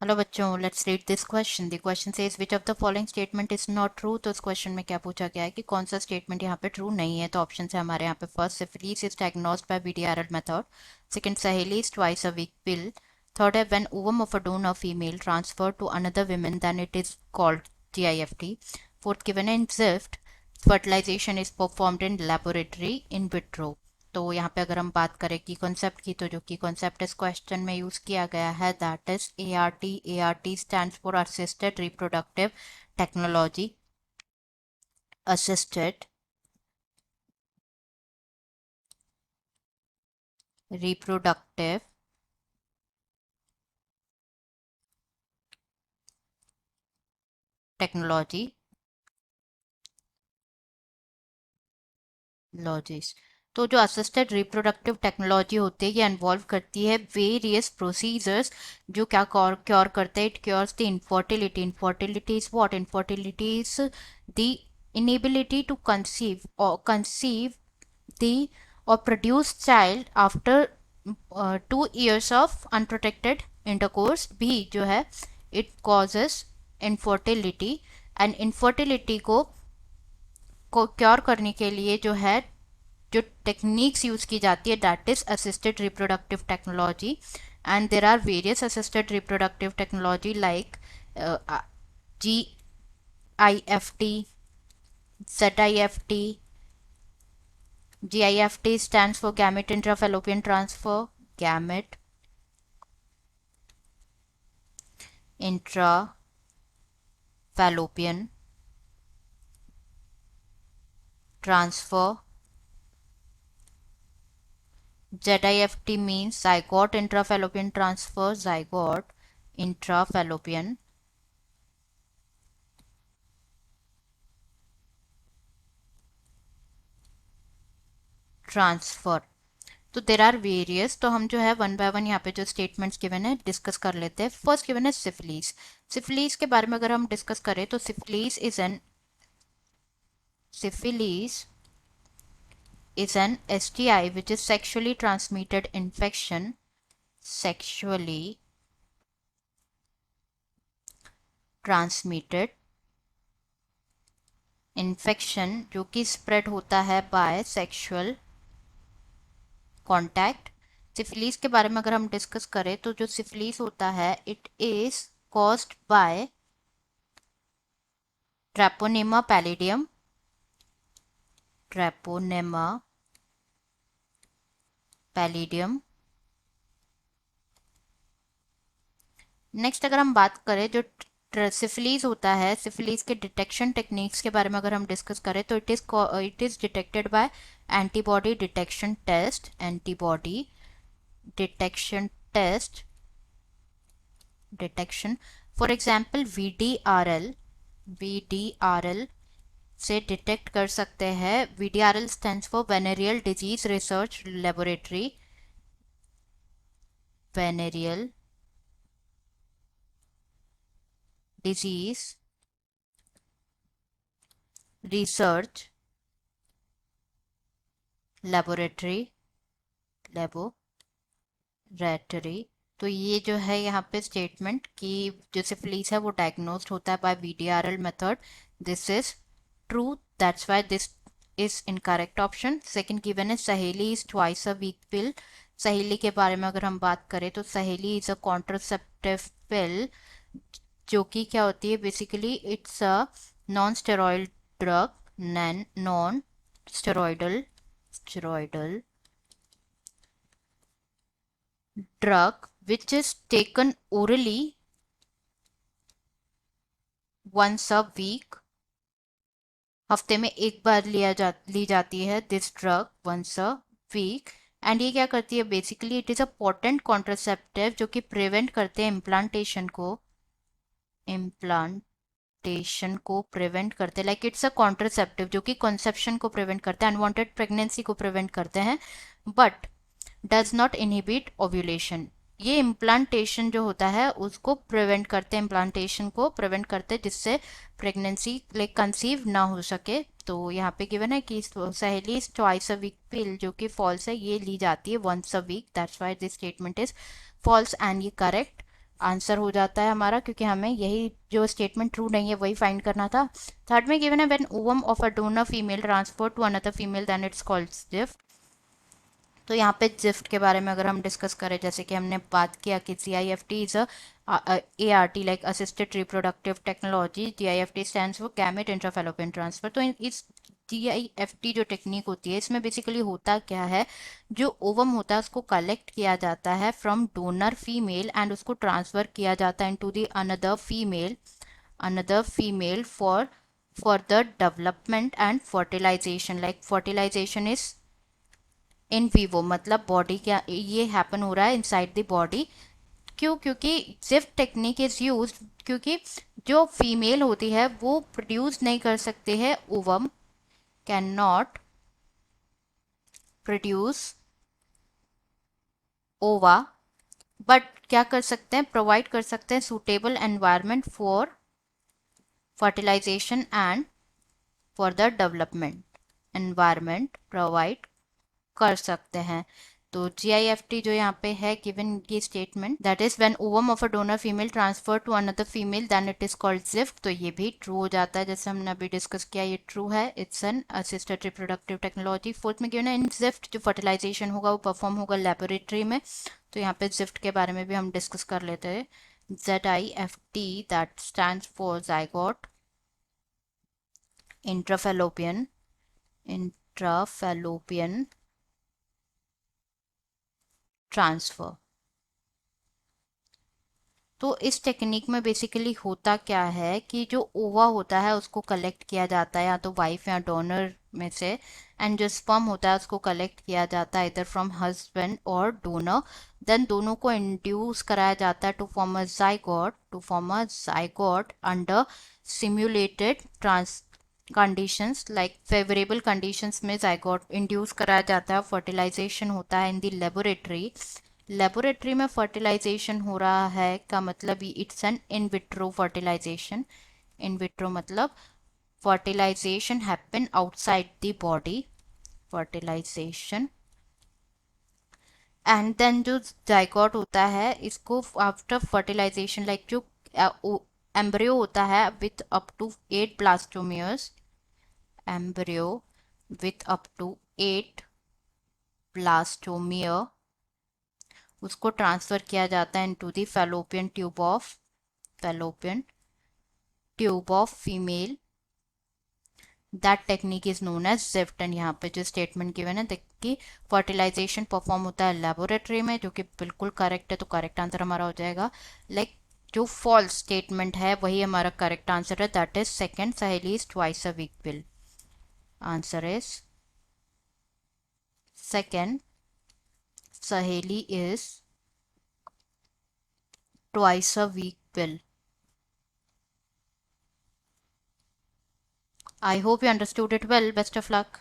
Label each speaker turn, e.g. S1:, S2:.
S1: Hello बच्चों, let's read this question. The question says which of the following statement is not true. तो इस question में क्या पूछा गया है कि कौन सा स्टेटमेंट यहाँ पे ट्रू नहीं है। तो ऑप्शन है हमारे यहाँ पे first, syphilis is diagnosed by VDRL method. Second, Saheli is twice a week pill. Third है when ovum of a donor of female transfer to another women then it is called GIFT. Fourth, given in ZIFT fertilization is performed in laboratory in vitro. तो यहाँ पे अगर हम बात करें की concept की, तो जो की कॉन्सेप्ट इस क्वेश्चन में यूज किया गया है that is ART। ART stands for assisted reproductive technology. Assisted reproductive technology lodges. तो जो असिस्टेड रिप्रोडक्टिव टेक्नोलॉजी होती है ये इन्वॉल्व करती है वेरियस प्रोसीजर्स जो क्या क्योर करते हैं। It cures the infertility. Infertility is what? Infertility is the inability to conceive the or produce child after 2 years of unprotected intercourse भी जो है it causes infertility। And infertility को क्योर करने के लिए जो है जो टेक्निक्स यूज की जाती है that is assisted reproductive technology. And there are various assisted reproductive technology like GIFT, ZIFT. GIFT stands for gamete intrafallopian transfer. Gamete intrafallopian transfer. ZIFT means zygote intrafallopian transfer. Zygote intrafallopian transfer. तो देर are various. तो हम जो है one by one यहाँ पे जो statements given है discuss कर लेते हैं। फर्स्ट गिवन है सिफिलीस। सिफिलीस के बारे में अगर हम डिस्कस करें तो syphilis is an STI which is sexually transmitted infection. Sexually transmitted infection जो कि स्प्रेड होता है बाय सेक्सुअल कॉन्टैक्ट। सिफिलीस के बारे में अगर हम डिस्कस करें तो जो सिफिलीस होता है it is caused by Treponema pallidum. Treponema pallidum. Next अगर हम बात करें जो सिफिलीज होता है, सिफिलीज के डिटेक्शन टेक्निक्स के बारे में अगर हम डिस्कस करें तो it is detected by antibody detection test. Antibody detection test detection. For example VDRL। VDRL से डिटेक्ट कर सकते हैं। VDRL stands for venereal disease research laboratory. Venereal disease research laboratory. Laboratory. तो ये जो है यहाँ पे स्टेटमेंट कि जो सिफिलीस है वो डायग्नोस्ड होता है by VDRL method, this is true. That's why this is incorrect option. Second given है Saheli is twice a week pill. Saheli के बारे में अगर हम बात करें तो सहेली इज अ कॉन्ट्रासेप्टिव पिल जो कि क्या होती है basically it's a non steroid drug. Non steroidal drug which is taken orally once a week। हफ्ते में एक बार ली जाती है this drug once a week. And ये क्या करती है basically it is a potent contraceptive जो कि प्रिवेंट करते हैं इम्प्लांटेशन को प्रिवेंट करते हैं। लाइक इट्स अ कॉन्ट्रासेप्टिव जो कि कंसेप्शन को प्रिवेंट करते हैं, अनवांटेड प्रेगनेंसी को प्रिवेंट करते हैं, but does not inhibit ovulation. ये इम्प्लांटेशन जो होता है उसको प्रिवेंट करते हैं, इम्प्लांटेशन को प्रिवेंट करते हैं जिससे प्रेगनेंसी लाइक कंसीव ना हो सके। तो यहाँ पे गिवन है कि सहेली ट्वाइस अ वीक पिल जो कि फॉल्स है, ये ली जाती है once a week. That's why this statement is false and ये करेक्ट। आंसर हो जाता है हमारा, क्योंकि हमें यही जो स्टेटमेंट ट्रू नहीं है वही फाइंड करना था। थर्ड में गिवन है when ovum of a donor female transfer to another female then it's called GIFT. तो यहाँ पे जिफ्ट के बारे में अगर हम डिस्कस करें, जैसे कि हमने बात किया कि CIFT is ART like assisted reproductive technology. GIFT stands for gamete intrafallopian transfer. तो इस GIFT जो टेक्निक होती है इसमें बेसिकली होता क्या है, जो ओवम होता है उसको कलेक्ट किया जाता है फ्रॉम डोनर फीमेल एंड उसको ट्रांसफर किया जाता है into the another female for the development and fertilization. Like fertilization is in vivo, मतलब बॉडी क्या ये हैपन हो रहा है इनसाइड द बॉडी। क्यों? क्योंकि जिफ्ट टेक्निक इज यूज, क्योंकि जो फीमेल होती है वो प्रोड्यूस नहीं कर सकते हैं ovum, can not produce ova, but क्या कर सकते हैं, प्रोवाइड कर सकते हैं suitable environment for fertilization and for the development. Environment provide कर सकते हैं। तो GIFT जो यहाँ पे है गिवन ये statement, that is when ovum of a donor female transfer to another female then it is called GIFT. तो ये भी ट्रू हो जाता है, जैसे हमने अभी डिस्कस किया ये ट्रू है, it's an assisted reproductive technology. Fourth में गिवन है इन जिफ्ट जो फर्टिलाइजेशन होगा वो परफॉर्म होगा लेबोरेटरी में। तो यहाँ पे जिफ्ट के बारे में भी हम डिस्कस कर लेते हैं। ZIFT that stand for zygote intrafallopian transfer. तो इस टेक्निक में बेसिकली होता क्या है कि जो ओवा होता है उसको कलेक्ट किया जाता है या तो वाइफ या डोनर में से, एंड जो स्पर्म होता है उसको कलेक्ट किया जाता है इधर फ्रॉम हस्बैंड और डोनर। देन दोनों को इंड्यूस कराया जाता है to form a zygote under simulated trans conditions, like favourable conditions में जाइगोट इंड्यूस कराया जाता है। फर्टिलाइजेशन होता है इन द लेबोरेटरी। लेबोरेटरी में फर्टिलाइजेशन हो रहा है का मतलब it's an in vitro fertilization. In vitro मतलब fertilization happen outside the body, fertilization. And then जो जाइगोट होता है इसको आफ्टर फर्टिलाइजेशन, लाइक जो एम्ब्रियो होता है with up to 8 blastomeres, embryo with up to 8 blastomere, उसको ट्रांसफर किया जाता है into the fallopian tube of female. That technique is known as GIFT. And यहाँ पे जो स्टेटमेंट गिवन है देखिए, फर्टिलाइजेशन परफॉर्म होता है लेबोरेटरी में, जो कि बिल्कुल करेक्ट है, तो करेक्ट आंसर हमारा हो जाएगा। लाइक जो फॉल्स स्टेटमेंट है वही हमारा करेक्ट आंसर है, that is second, Saheli is twice a week pill. Answer is second, Saheli is twice a week pill. I hope you understood it well. Best of luck.